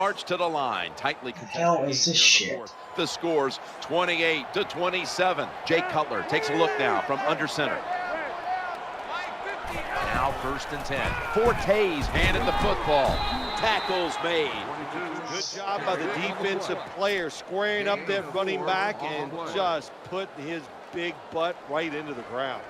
March to the line, tightly contested Hell game is here this in the shit? fourth. The scores 28-27. Jake Cutler takes a look now from under center. Now 1st and 10. Fortes handed the football. Tackles made. Good job by the defensive player squaring up that running back and just putting his big butt right into the ground.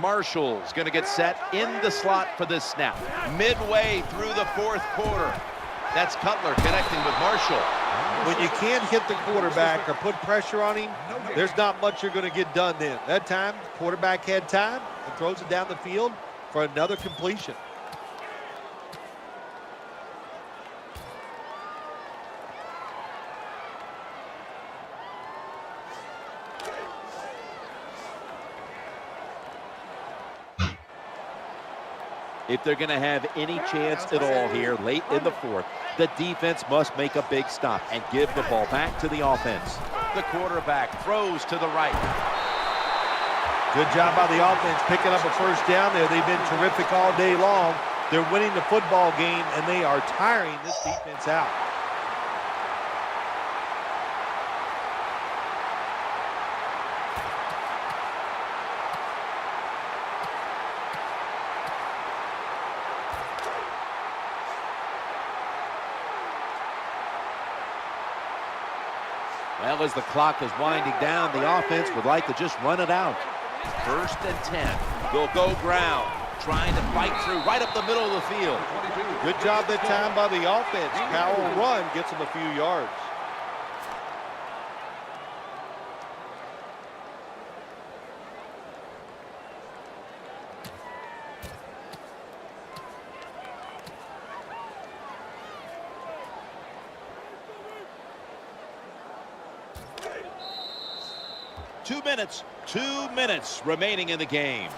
Marshall's going to get set in the slot for this snap. Midway through the 4th quarter. That's Cutler connecting with Marshall. When you can't hit the quarterback or put pressure on him, there's not much you're going to get done then. That time, the quarterback had time and throws it down the field for another completion. If they're going to have any chance at all here late in the 4th, the defense must make a big stop and give the ball back to the offense. The quarterback throws to the right. Good job by the offense picking up a first down there. They've been terrific all day long. They're winning the football game, and they are tiring this defense out. Well, as the clock is winding down, the offense would like to just run it out. 1st and 10. They'll go ground, trying to fight through right up the middle of the field. Good job that time by the offense. Power run gets them a few yards. Two minutes remaining in the game.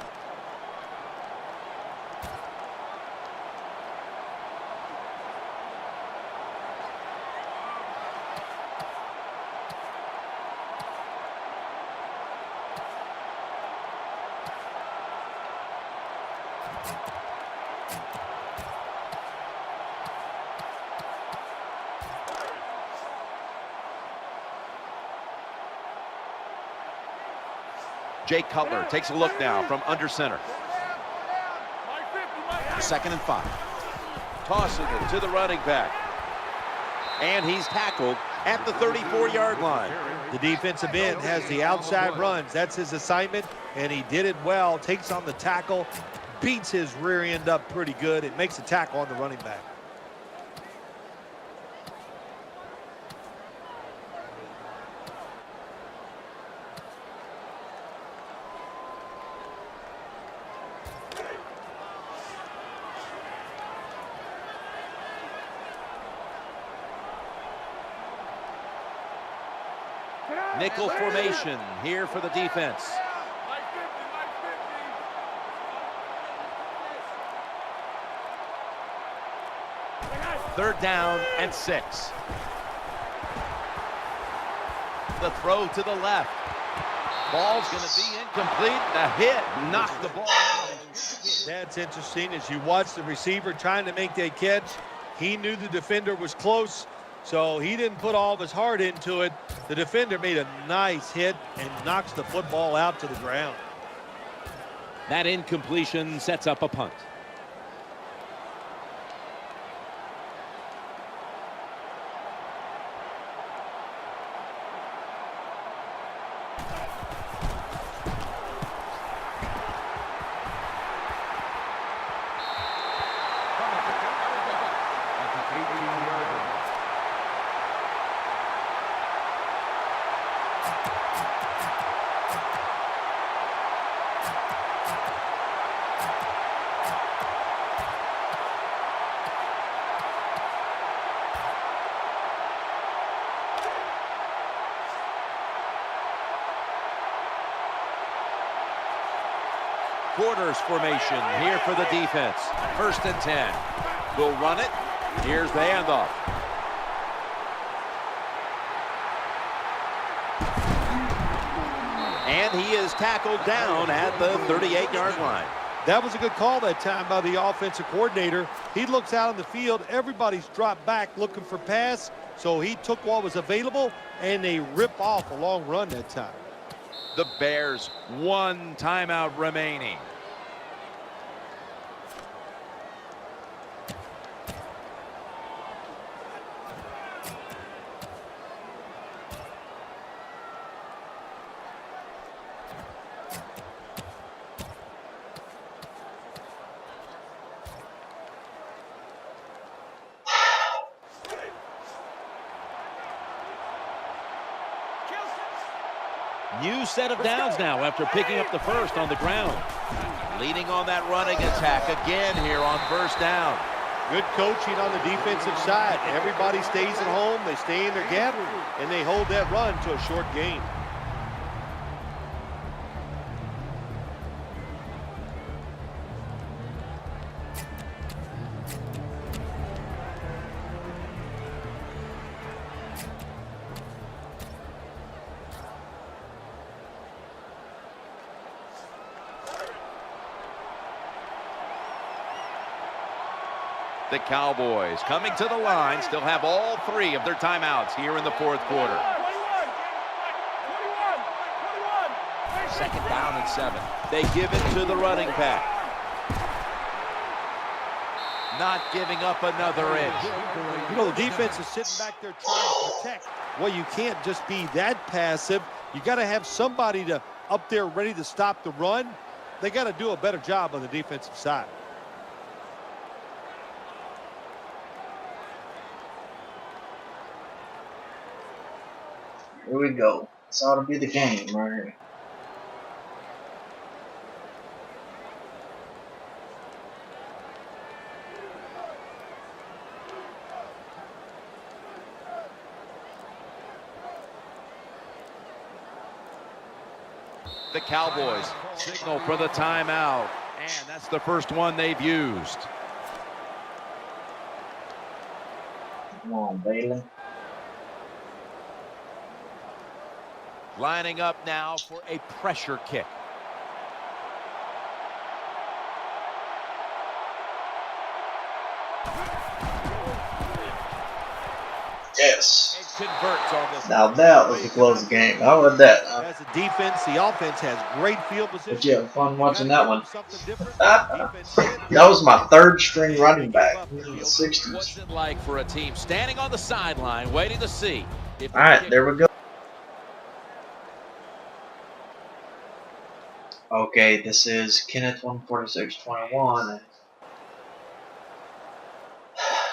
Jake Cutler takes a look now from under center. 2nd and 5. Tossing it to the running back. And he's tackled at the 34-yard line. The defensive end has the outside runs. That's his assignment, and he did it well. Takes on the tackle, beats his rear end up pretty good. It makes a tackle on the running back. Nickel formation here for the defense. Third down and 6. The throw to the left. Ball's going to be incomplete. The hit knocked the ball out. That's interesting. As you watch the receiver trying to make that catch, he knew the defender was close, so he didn't put all of his heart into it. The defender made a nice hit and knocks the football out to the ground. That incompletion sets up a punt. Quarters formation here for the defense. 1st and 10. We'll run it. Here's the handoff. And he is tackled down at the 38-yard line. That was a good call that time by the offensive coordinator. He looks out on the field. Everybody's dropped back looking for pass. So he took what was available, and they rip off a long run that time. The Bears, 1 timeout remaining. New set of downs now after picking up the first on the ground. Leading on that running attack again here on first down. Good coaching on the defensive side. Everybody stays at home. They stay in their gap, and they hold that run to a short gain. The Cowboys coming to the line, still have all 3 of their timeouts here in the fourth quarter. 2nd down and 7. They give it to the running back. Not giving up another inch. You know, the defense is sitting back there trying to protect. Well, you can't just be that passive. You got to have somebody up there ready to stop the run. They got to do a better job on the defensive side. Here we go. This ought to be the game right here. The Cowboys signal for the timeout, and that's the first one they've used. Come on, Bailey. Lining up now for a pressure kick. Yes. It converts on this. Now that was a close game. How about that? As a defense, the offense has great field position. But you have fun watching that one. That was my 3rd string running back in the 60s. What's it like for a team standing on the sideline waiting to see if All right, there we go. Okay, this is Kenneth 14621.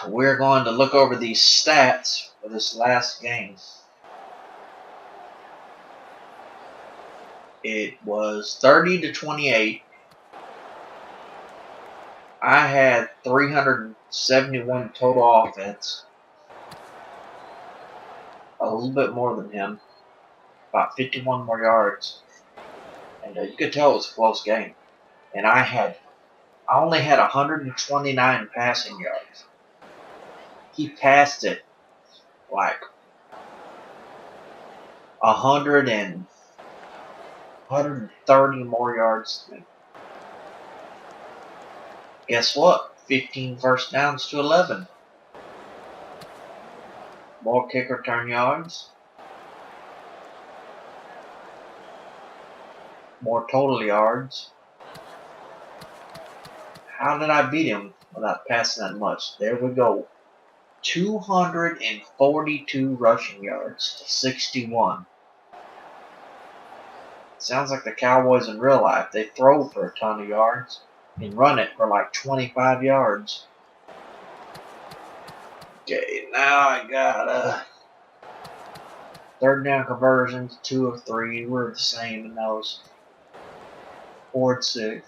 We're going to look over these stats for this last game. It was 30-28. I had 371 total offense. A little bit more than him. About 51 more yards. And you could tell it was a close game. And I only had 129 passing yards. He passed it like 130 more yards than me. Guess what? 15 first downs to 11. More kick return yards. More total yards. How did I beat him without passing that much? There we go. 242 rushing yards to 61. Sounds like the Cowboys in real life. They throw for a ton of yards and run it for like 25 yards. Okay, now I got 3rd down conversions, 2 of 3. We're the same in those. 4th, 6.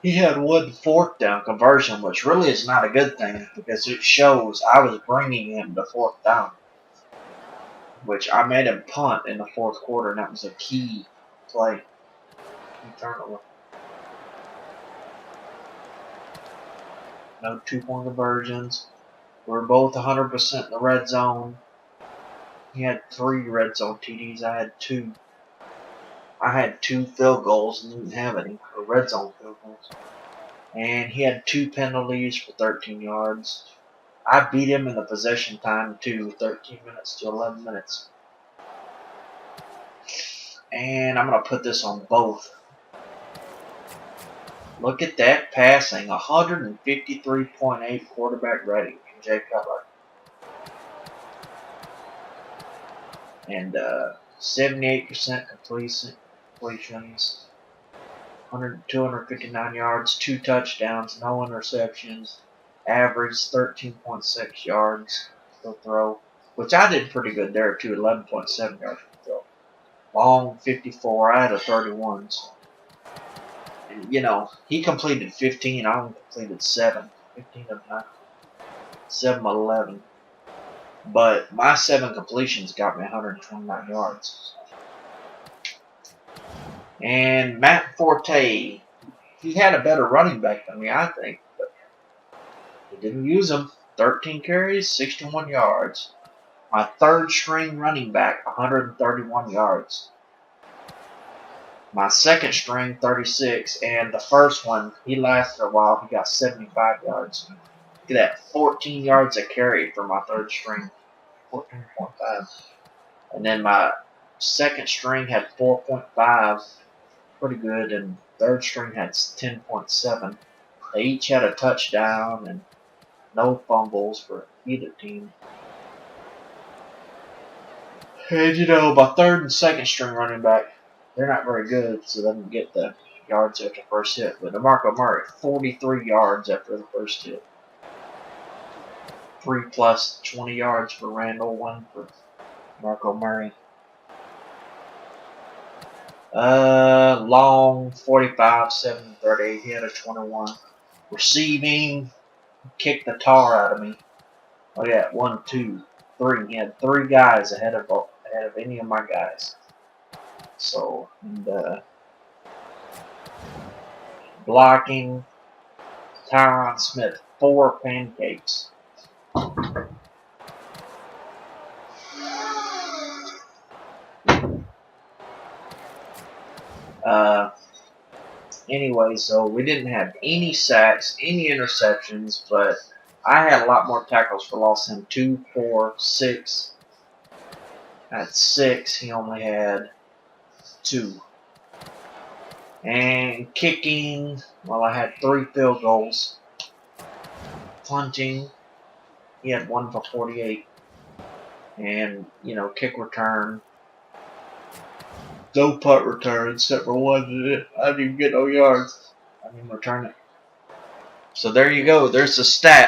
He had 1 4th down conversion, which really is not a good thing because it shows I was bringing him to 4th down, which I made him punt in the 4th quarter, and that was a key play. Turnover. No 2-point conversions. We're both 100% in the red zone. He had 3 red zone TDs. I had 2. I had 2 field goals and didn't have any red zone field goals. And he had 2 penalties for 13 yards. I beat him in the possession time too, 13 minutes to 11 minutes. And I'm going to put this on both. Look at that passing. 153.8 quarterback rating from Jay Cutler. And 78% completions. 259 yards, 2 touchdowns, no interceptions. Average 13.6 yards per throw. Which I did pretty good there too, 11.7 yards per throw. Long 54, I had a 31. So. And, you know, he completed 15, I only completed 7. 15 of 9. 7 of 11. But my 7 completions got me 129 yards. And Matt Forte, he had a better running back than me, I think. But he didn't use him. 13 carries, 61 yards. My 3rd string running back, 131 yards. My 2nd string, 36. And the first one, he lasted a while. He got 75 yards. Look at that, 14 yards a carry for my 3rd string. 14.5. And then my 2nd string had 4.5. Pretty good. And 3rd string had 10.7. They each had a touchdown and no fumbles for either team. And you know, my 3rd and 2nd string running back, they're not very good, so they didn't get the yards after the first hit. But DeMarco Murray, 43 yards after the first hit. 3 plus 20 yards for Randall, 1 for Marco Murray. Long 45, 7, 38. He had a 21. Receiving, kicked the tar out of me. Oh yeah, 1, 2, 3. He had 3 guys ahead of any of my guys. So, and blocking, Tyron Smith, 4 pancakes. Anyway, so we didn't have any sacks, any interceptions, but I had a lot more tackles for loss than 2, 4, 6. At 6, he only had 2. And kicking, well, I had 3 field goals. Punting, he had 1 for 48. And, you know, kick return. No punt return, except for 1. I didn't even get no yards. I didn't return it. So there you go. There's the stat.